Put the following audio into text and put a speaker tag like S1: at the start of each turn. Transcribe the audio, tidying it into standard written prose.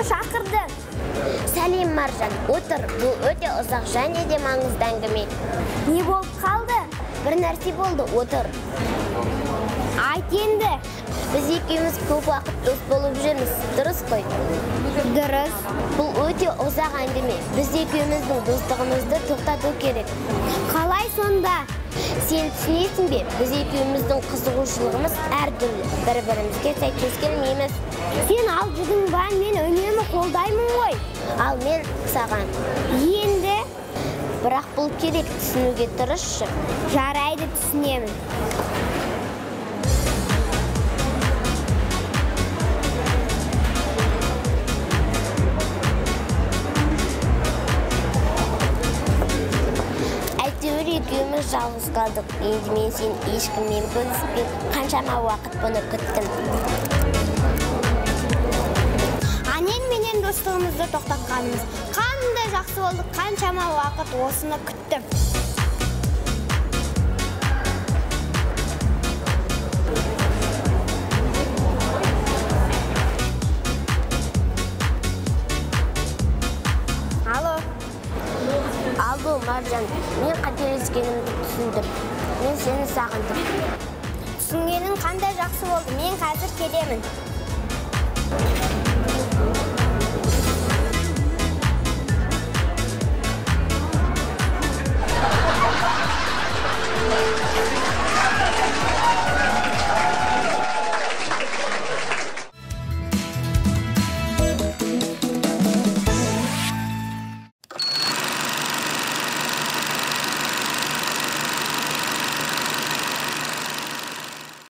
S1: шақырды.
S2: Сәлем Маржан, отыр. Бұл өте ұзақ және де маңызды әңгіме.
S1: Не болып қалды?
S2: Бір нәрсе болды, отыр.
S1: Айт енді.
S2: Біз екеуміз көп уақыт дос болып жүрміз, дұрыс қой?
S1: Дұрыс.
S2: Бұл өте ұзақ әңгіме. Біз екеуміздің достығымызды тоқтату керек.
S1: Қалай сонда?
S2: Сен түсінесің бе? Біз екеуміздің қызығушылығымыз әртүрлі. Бір-бірімізге сәйкес келмейміз.
S1: Сен алжыдың ба, мен үнемі қолдаймын ғой.
S2: Ал мен саған.
S1: Енді?
S2: Бірақ бұл керек, түсінуге тырысшы.
S1: Жарайды, түсінемін.
S2: Екеуміз жалғыз қалдық. Енді мен сен ешкіммен бөліспей қаншама уақыт бұны күттім.
S1: Менен достығымызды тоқтатқанымыз. Қандай жақсы болдық, қаншама уақыт осыны күттім.
S2: Алло, Маржан, мен қателескенімді түсіндім. Мен сені сағындым.
S1: Түсінгенің қандай жақсы болды, мен қазір келемін.